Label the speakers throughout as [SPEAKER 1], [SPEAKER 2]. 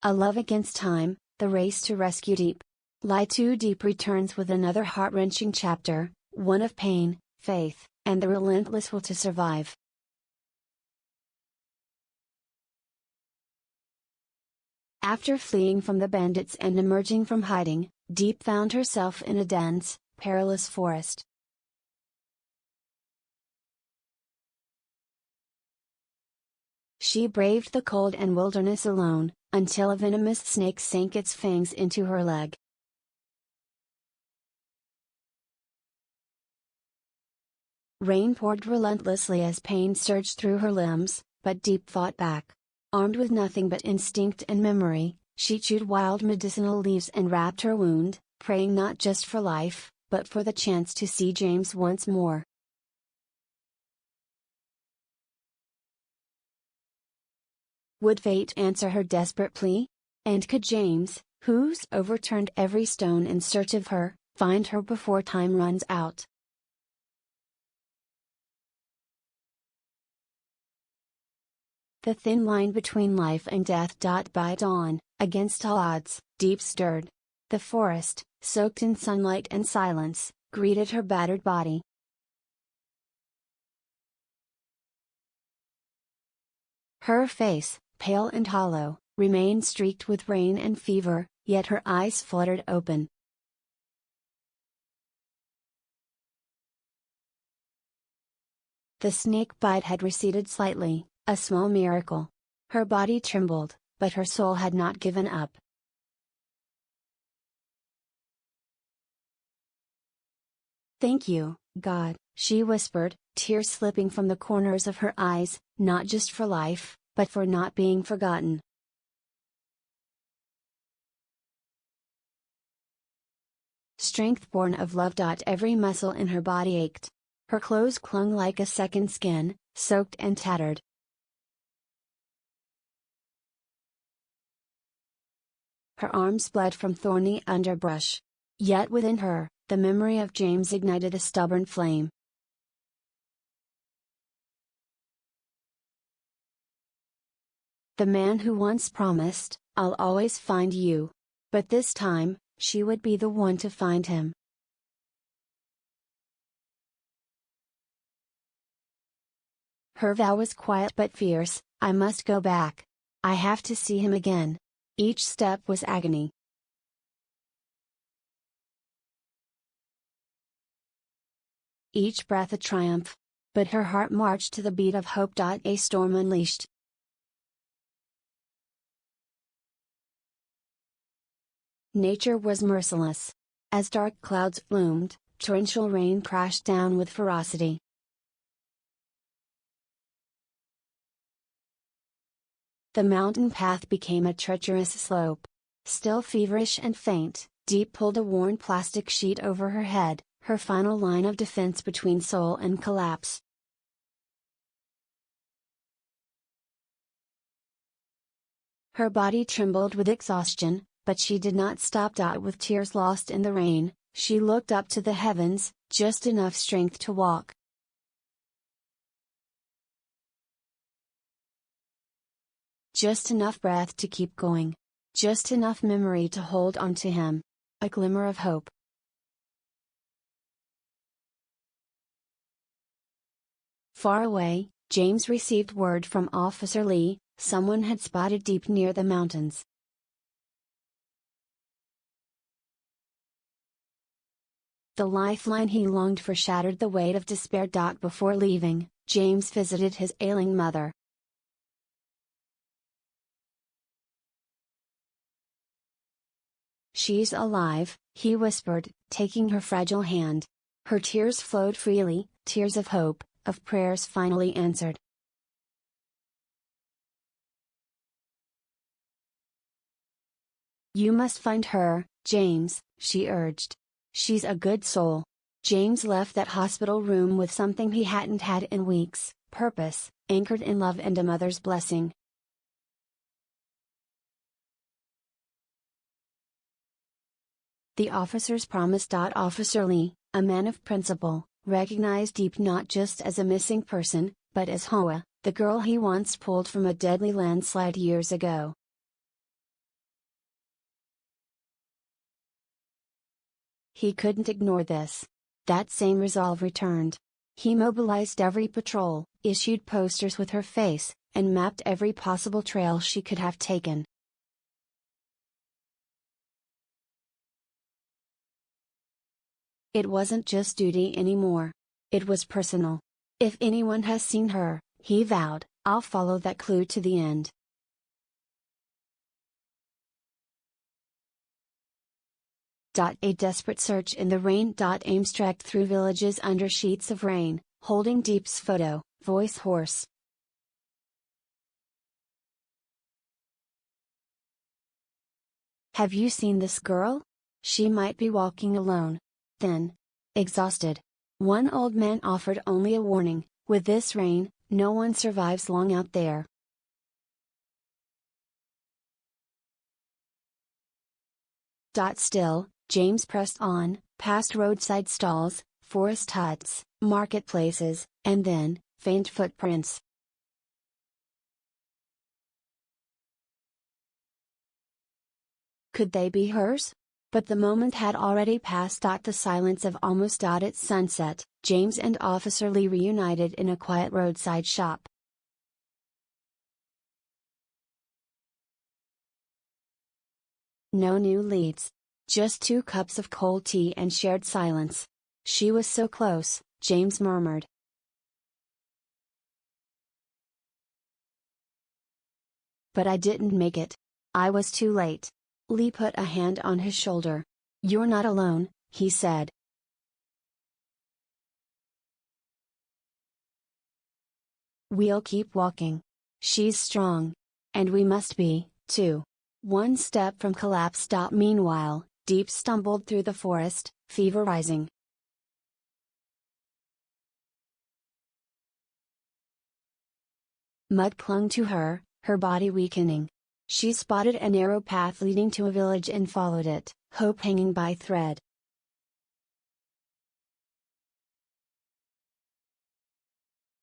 [SPEAKER 1] A love against time, the race to rescue Diep. Lie Too Deep returns with another heart-wrenching chapter, one of pain, faith, and the relentless will to survive. After fleeing from the bandits and emerging from hiding, Diep found herself in a dense, perilous forest. She braved the cold and wilderness alone, until a venomous snake sank its fangs into her leg. Rain poured relentlessly as pain surged through her limbs, but Diep fought back. Armed with nothing but instinct and memory, she chewed wild medicinal leaves and wrapped her wound, praying not just for life, but for the chance to see James once more. Would fate answer her desperate plea? And could James, who's overturned every stone in search of her, find her before time runs out? The thin line between life and death. By dawn, against all odds, Diep stirred. The forest, soaked in sunlight and silence, greeted her battered body. Her face, pale and hollow, remained streaked with rain and fever, yet her eyes fluttered open. The snake bite had receded slightly, a small miracle. Her body trembled, but her soul had not given up. "Thank you, God," she whispered, tears slipping from the corners of her eyes, "not just for life, but for not being forgotten." Strength born of love. Every muscle in her body ached. Her clothes clung like a second skin, soaked and tattered. Her arms bled from thorny underbrush. Yet within her, the memory of James ignited a stubborn flame. The man who once promised, "I'll always find you." But this time, she would be the one to find him. Her vow was quiet but fierce, "I must go back. I have to see him again." Each step was agony. Each breath a triumph. But her heart marched to the beat of hope. A storm unleashed. Nature was merciless. As dark clouds loomed, torrential rain crashed down with ferocity. The mountain path became a treacherous slope. Still feverish and faint, Diep pulled a worn plastic sheet over her head, her final line of defense between soul and collapse. Her body trembled with exhaustion, but she did not stop. With tears lost in the rain, she looked up to the heavens, just enough strength to walk. Just enough breath to keep going. Just enough memory to hold on to him. A glimmer of hope. Far away, James received word from Officer Lee, someone had spotted Diep near the mountains. The lifeline he longed for shattered the weight of despair. Before leaving, James visited his ailing mother. "She's alive," he whispered, taking her fragile hand. Her tears flowed freely, tears of hope, of prayers finally answered. "You must find her, James," she urged. "She's a good soul." James left that hospital room with something he hadn't had in weeks: purpose, anchored in love and a mother's blessing. The officers promised. Officer Lee, a man of principle, recognized Diep not just as a missing person, but as Hoa, the girl he once pulled from a deadly landslide years ago. He couldn't ignore this. That same resolve returned. He mobilized every patrol, issued posters with her face, and mapped every possible trail she could have taken. It wasn't just duty anymore. It was personal. If anyone has seen her, he vowed, I'll follow that clue to the end. A desperate search in the rain. Ames trekked through villages under sheets of rain, holding Diep's photo, voice hoarse. Have you seen this girl? She might be walking alone. Then, exhausted, one old man offered only a warning, with this rain, no one survives long out there. Still, James pressed on, past roadside stalls, forest huts, marketplaces, and then, faint footprints. Could they be hers? But the moment had already passed. The silence of almost at sunset, James and Officer Lee reunited in a quiet roadside shop. No new leads. Just 2 cups of cold tea and shared silence. She was so close, James murmured. But I didn't make it. I was too late. Lee put a hand on his shoulder. You're not alone, he said. We'll keep walking. She's strong. And we must be, too. One step from collapse. Meanwhile, Diep stumbled through the forest, fever rising. Mud clung to her, her body weakening. She spotted a narrow path leading to a village and followed it, hope hanging by thread.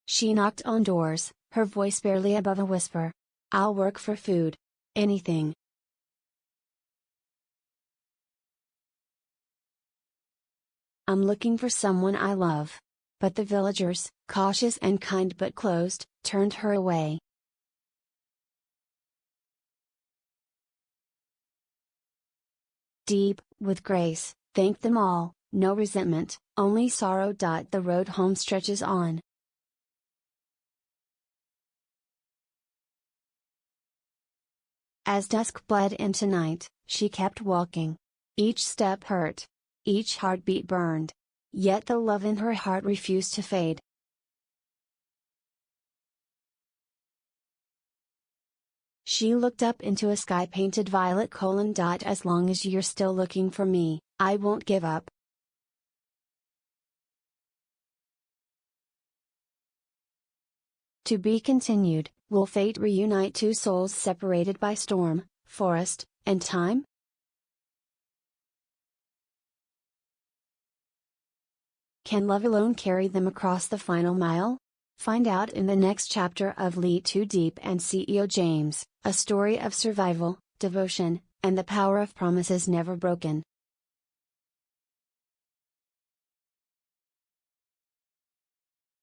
[SPEAKER 1] She knocked on doors, her voice barely above a whisper. I'll work for food. Anything. I'm looking for someone I love. But the villagers, cautious and kind but closed, turned her away. Diep, with grace, thanked them all, no resentment, only sorrow. The road home stretches on. As dusk bled into night, she kept walking. Each step hurt. Each heartbeat burned. Yet the love in her heart refused to fade. She looked up into a sky painted violet. As long as you're still looking for me, I won't give up. To be continued. Will fate reunite 2 souls separated by storm, forest, and time? Can love alone carry them across the final mile? Find out in the next chapter of Lee to Diep and CEO James, a story of survival, devotion, and the power of promises never broken.